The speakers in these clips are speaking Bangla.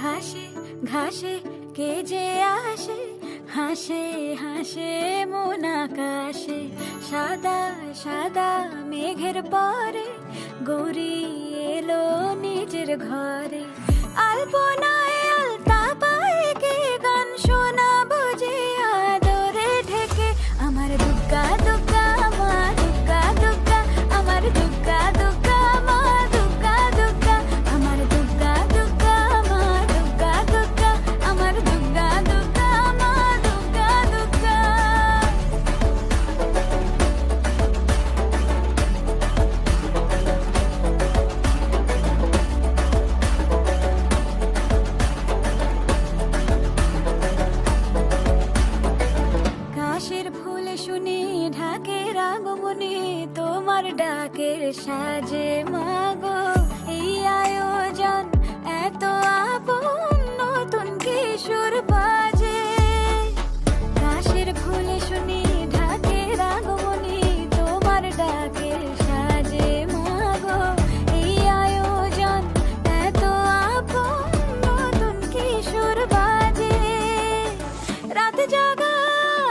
ঘাসে ঘাসে কে যে আসে, হাসে হাসে মন আকাশে, সাদা সাদা মেঘের পরে গৌরী এলো নিজের ঘরে। আলপনায় আলতা পায়ে কে গান শোনাবো যে আদরে ঢেকে, আমার দুগ্গা দুগ্গা মা দুগ্গা দুগ্গা, আমার দুগ্গা দুগ্গা মা দুগ্গা দুগ্গা, আমার দুগ্গা দুগ্গা মা দুগ্গা দুগ্গা, আমার দুগ্গা দুগ্গা মা দুগ্গা দুগ্গা। কাশের ফুল শুনি ঢাকের আগমনে, তোমার ডাকের সাজে মাগো এই আয়োজন এত আপন, নতুন কিশোর বাজে। কাশের ফুল শুনি ঢাকের আগমনে, তোমার ডাকের সাজে মাগো এই আয়োজন এত আপন, নতুন কিশোর বাজে। রাত জাগা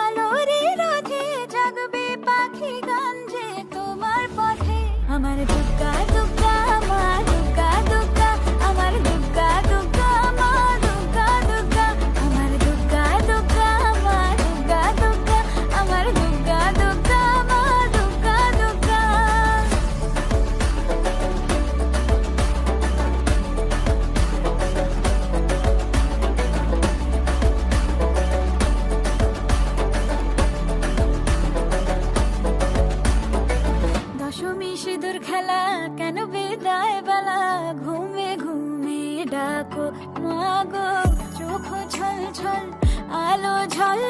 আলোরে রথে জাগবে পাখি গান যে তোমার পথে, আমার দুগ্গা দুগ্গা মা দুগ্গা দুগ্গা, আমার দুগ্গা দুগ্গা মা দুগ্গা দুগ্গা, আমার দুগ্গা দুগ্গা মা দুগ্গা দুগ্গা, আমার দুগ্গা দুগ্গা মা দুগ্গা দুগ্গা। দশমী সিঁদুর খেলা কেন বিদায় বেলা, ঘুমে ঘুমে ডাকো মাগো, চোখ ছল ছল আলো ঝল